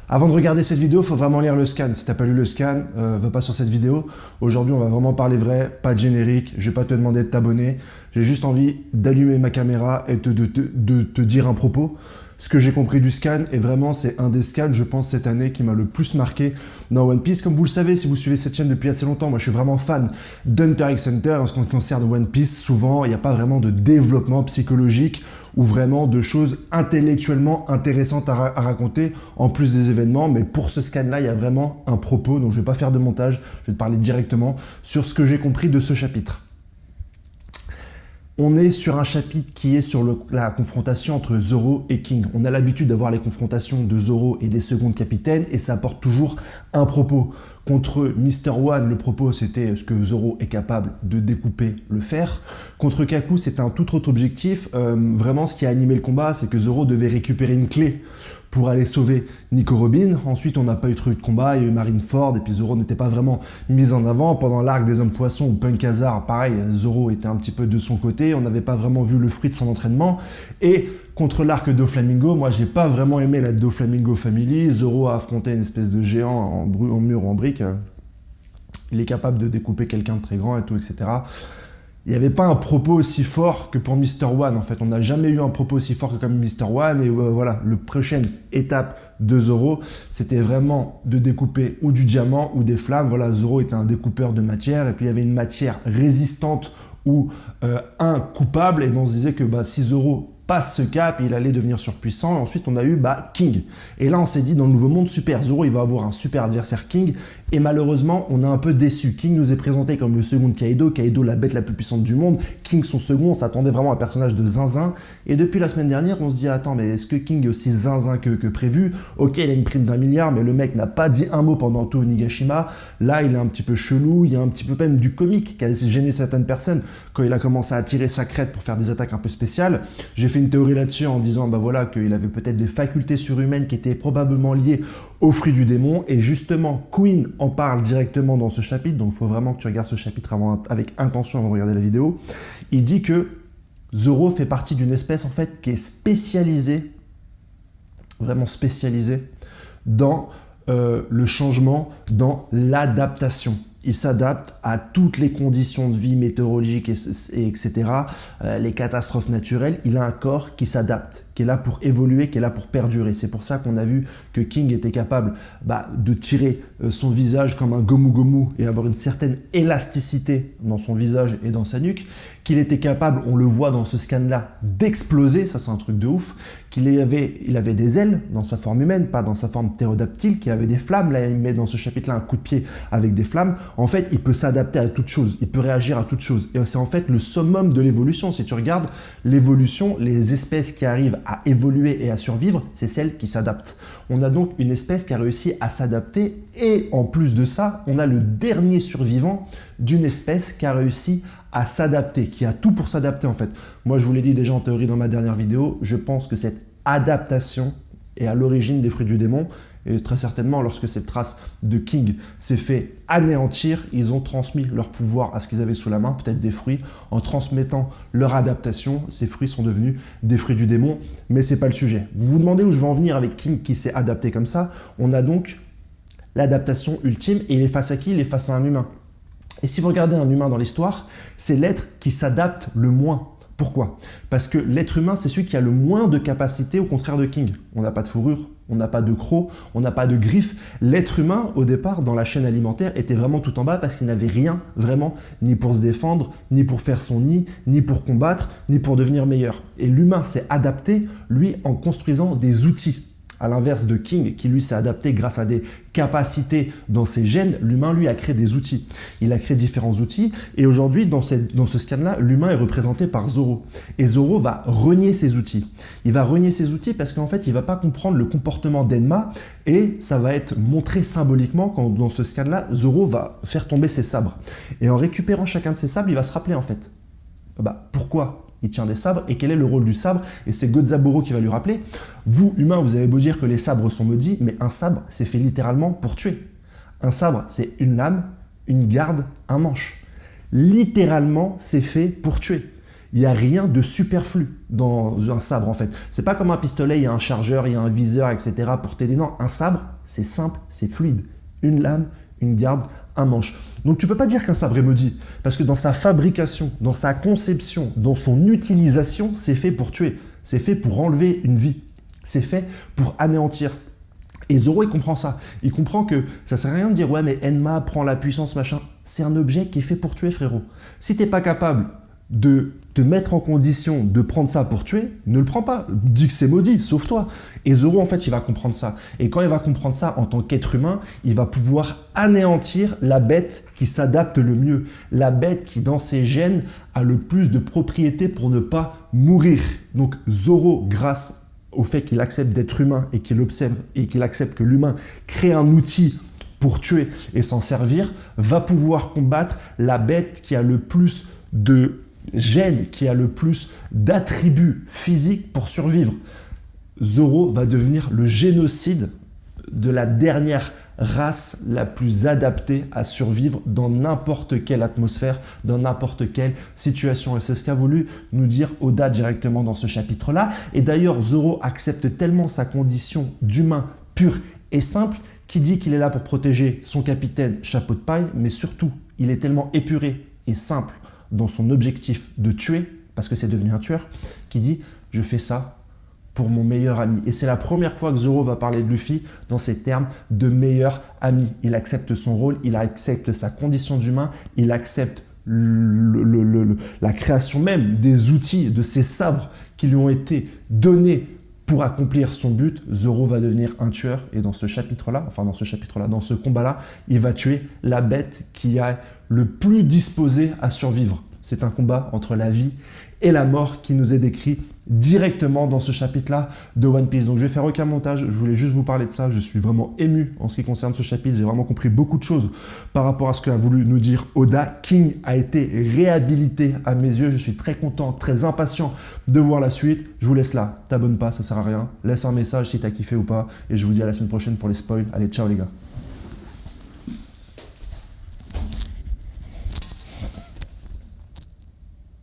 Avant de regarder cette vidéo, il faut vraiment lire le scan. Si t'as pas lu le scan, va pas sur cette vidéo. Aujourd'hui, on va vraiment parler vrai, pas de générique. Je vais pas te demander de t'abonner. J'ai juste envie d'allumer ma caméra et de te dire un propos. Ce que j'ai compris du scan, et vraiment, c'est un des scans, je pense, cette année qui m'a le plus marqué dans One Piece. Comme vous le savez, si vous suivez cette chaîne depuis assez longtemps, moi, je suis vraiment fan d'Hunter x Hunter. En ce qui concerne One Piece, souvent, il n'y a pas vraiment de développement psychologique ou vraiment de choses intellectuellement intéressantes à raconter en plus des événements. Mais pour ce scan-là, il y a vraiment un propos, donc je ne vais pas faire de montage, je vais te parler directement sur ce que j'ai compris de ce chapitre. On est sur un chapitre qui est sur la confrontation entre Zoro et King. On a l'habitude d'avoir les confrontations de Zoro et des secondes capitaines et ça apporte toujours un propos. Contre Mr. One, le propos c'était ce que Zoro est capable de découper le fer. Contre Kaku, c'était un tout autre objectif. Vraiment, ce qui a animé le combat, c'est que Zoro devait récupérer une clé pour aller sauver Nico Robin. Ensuite, on n'a pas eu trop de combat, il y a eu Marineford, et puis Zoro n'était pas vraiment mis en avant. Pendant l'arc des Hommes Poissons ou Punk Hazard, pareil, Zoro était un petit peu de son côté, on n'avait pas vraiment vu le fruit de son entraînement. Et contre l'arc Doflamingo, moi j'ai pas vraiment aimé la Doflamingo Family. Zoro a affronté une espèce de géant en mur ou en brique. Il est capable de découper quelqu'un de très grand et tout, etc. Il n'y avait pas un propos aussi fort que pour Mr. One, en fait. On n'a jamais eu un propos aussi fort que comme Mr. One. Et voilà, la prochaine étape de Zoro, c'était vraiment de découper ou du diamant ou des flammes. Voilà, Zoro était un découpeur de matière. Et puis, il y avait une matière résistante ou incoupable. Et on se disait que si Zoro passe ce cap, il allait devenir surpuissant. Et ensuite, on a eu King. Et là, on s'est dit, dans le nouveau monde, super, Zoro, il va avoir un super adversaire King. Et malheureusement, on est un peu déçu. King nous est présenté comme le second de Kaido. Kaido, la bête la plus puissante du monde. King, son second. On s'attendait vraiment à un personnage de zinzin. Et depuis la semaine dernière, on se dit, attends, mais est-ce que King est aussi zinzin que prévu? Ok, il a une prime d'1 milliard, mais le mec n'a pas dit un mot pendant tout Onigashima. Là, il est un petit peu chelou. Il y a un petit peu même du comique qui a gêné certaines personnes quand il a commencé à tirer sa crête pour faire des attaques un peu spéciales. J'ai fait une théorie là-dessus en disant voilà, qu'il avait peut-être des facultés surhumaines qui étaient probablement liées au fruit du démon. Et justement, Queen en parle directement dans ce chapitre. Donc, il faut vraiment que tu regardes ce chapitre avec intention avant de regarder la vidéo. Il dit que Zoro fait partie d'une espèce en fait qui est spécialisée, vraiment spécialisée, dans le changement, dans l'adaptation. Il s'adapte à toutes les conditions de vie météorologiques, etc., les catastrophes naturelles. Il a un corps qui s'adapte, qui est là pour évoluer, qui est là pour perdurer. C'est pour ça qu'on a vu que King était capable de tirer son visage comme un gomu gomu et avoir une certaine élasticité dans son visage et dans sa nuque, qu'il était capable, on le voit dans ce scan-là, d'exploser, ça c'est un truc de ouf, il avait des ailes dans sa forme humaine, pas dans sa forme ptérodactyle, qu'il avait des flammes, là il met dans ce chapitre-là un coup de pied avec des flammes. En fait, il peut s'adapter à toute chose, il peut réagir à toute chose. Et c'est en fait le summum de l'évolution. Si tu regardes l'évolution, les espèces qui arrivent à évoluer et à survivre, c'est celles qui s'adaptent. On a donc une espèce qui a réussi à s'adapter et en plus de ça, on a le dernier survivant d'une espèce qui a réussi à s'adapter, qui a tout pour s'adapter en fait. Moi, je vous l'ai dit déjà en théorie dans ma dernière vidéo, je pense que cette adaptation est à l'origine des fruits du démon. Et très certainement, lorsque cette race de King s'est fait anéantir, ils ont transmis leur pouvoir à ce qu'ils avaient sous la main, peut-être des fruits. En transmettant leur adaptation, ces fruits sont devenus des fruits du démon. Mais ce n'est pas le sujet. Vous vous demandez où je vais en venir avec King qui s'est adapté comme ça. On a donc l'adaptation ultime et il est face à qui? Il est face à un humain. Et si vous regardez un humain dans l'histoire, c'est l'être qui s'adapte le moins. Pourquoi? Parce que l'être humain, c'est celui qui a le moins de capacité au contraire de King. On n'a pas de fourrure, on n'a pas de crocs, on n'a pas de griffes. L'être humain, au départ, dans la chaîne alimentaire, était vraiment tout en bas parce qu'il n'avait rien, vraiment, ni pour se défendre, ni pour faire son nid, ni pour combattre, ni pour devenir meilleur. Et l'humain s'est adapté, lui, en construisant des outils. À l'inverse de King, qui lui s'est adapté grâce à des capacités dans ses gènes, l'humain, lui, a créé des outils. Il a créé différents outils et aujourd'hui, dans ce scan-là, l'humain est représenté par Zoro. Et Zoro va renier ses outils. Il va renier ses outils parce qu'en fait, il ne va pas comprendre le comportement d'Enma et ça va être montré symboliquement quand, dans ce scan-là, Zoro va faire tomber ses sabres. Et en récupérant chacun de ses sabres, il va se rappeler en fait. Pourquoi il tient des sabres et quel est le rôle du sabre? Et c'est Godzaburo qui va lui rappeler. Vous, humains, vous avez beau dire que les sabres sont maudits, mais un sabre, c'est fait littéralement pour tuer. Un sabre, c'est une lame, une garde, un manche. Littéralement, c'est fait pour tuer. Il n'y a rien de superflu dans un sabre en fait. C'est pas comme un pistolet, il y a un chargeur, il y a un viseur, etc. pour t'aider. Non, un sabre, c'est simple, c'est fluide. Une lame, une garde, un manche. Donc tu peux pas dire qu'un sabre est maudit, parce que dans sa fabrication, dans sa conception, dans son utilisation, c'est fait pour tuer. C'est fait pour enlever une vie. C'est fait pour anéantir. Et Zoro, il comprend ça. Il comprend que ça sert à rien de dire « Ouais, mais Enma prend la puissance, machin ». C'est un objet qui est fait pour tuer, frérot. Si t'es pas capable de te mettre en condition de prendre ça pour tuer, ne le prends pas. Dis que c'est maudit, sauve-toi. Et Zoro, en fait, il va comprendre ça. Et quand il va comprendre ça en tant qu'être humain, il va pouvoir anéantir la bête qui s'adapte le mieux. La bête qui, dans ses gènes, a le plus de propriétés pour ne pas mourir. Donc Zoro, grâce au fait qu'il accepte d'être humain et qu'il observe et qu'il accepte que l'humain crée un outil pour tuer et s'en servir, va pouvoir combattre la bête qui a le plus de gènes, qui a le plus d'attributs physiques pour survivre. Zoro va devenir le génocide de la dernière race la plus adaptée à survivre dans n'importe quelle atmosphère, dans n'importe quelle situation. Et c'est ce qu'a voulu nous dire Oda directement dans ce chapitre-là. Et d'ailleurs, Zoro accepte tellement sa condition d'humain pur et simple qu'il dit qu'il est là pour protéger son capitaine Chapeau de Paille, mais surtout, il est tellement épuré et simple dans son objectif de tuer, parce que c'est devenu un tueur, qu'il dit « je fais ça pour mon meilleur ami ». Et c'est la première fois que Zoro va parler de Luffy dans ces termes de meilleur ami. Il accepte son rôle, il accepte sa condition d'humain, il accepte la création même des outils, de ces sabres qui lui ont été donnés pour accomplir son but. Zoro va devenir un tueur et dans ce chapitre-là, dans ce combat-là, il va tuer la bête qui est le plus disposée à survivre. C'est un combat entre la vie et la mort qui nous est décrit directement dans ce chapitre-là de One Piece. Donc je vais faire aucun montage, je voulais juste vous parler de ça. Je suis vraiment ému en ce qui concerne ce chapitre. J'ai vraiment compris beaucoup de choses par rapport à ce qu'a voulu nous dire Oda. King a été réhabilité à mes yeux. Je suis très content, très impatient de voir la suite. Je vous laisse là. T'abonnes pas, ça sert à rien. Laisse un message si t'as kiffé ou pas. Et je vous dis à la semaine prochaine pour les spoils. Allez, ciao les gars.